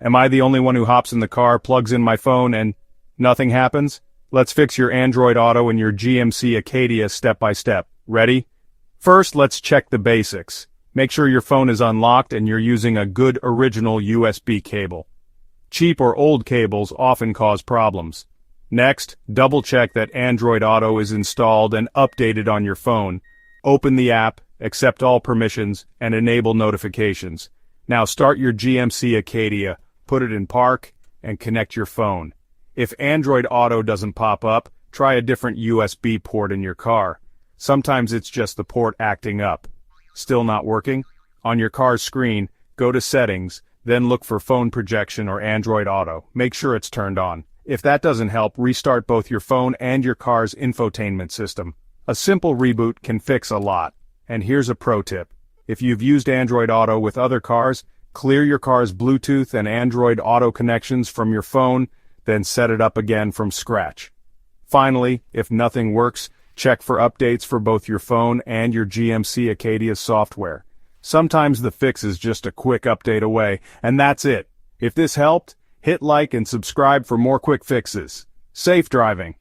Am I the only one who hops in the car, plugs in my phone, and nothing happens? Let's fix your Android Auto and your GMC Acadia step by step. Ready? First, let's check the basics. Make sure your phone is unlocked and you're using a good original USB cable. Cheap or old cables often cause problems. Next, double-check that Android Auto is installed and updated on your phone. Open the app, accept all permissions, and enable notifications. Now start your GMC Acadia, put it in park, and connect your phone. If Android Auto doesn't pop up, try a different USB port in your car. Sometimes it's just the port acting up. Still not working? On your car's screen, go to Settings, then look for Phone Projection or Android Auto. Make sure it's turned on. If that doesn't help, restart both your phone and your car's infotainment system. A simple reboot can fix a lot. And here's a pro tip. If you've used Android Auto with other cars, clear your car's Bluetooth and Android Auto connections from your phone, then set it up again from scratch. Finally, if nothing works, check for updates for both your phone and your GMC Acadia software. Sometimes the fix is just a quick update away, and that's it. If this helped, hit like and subscribe for more quick fixes. Safe driving!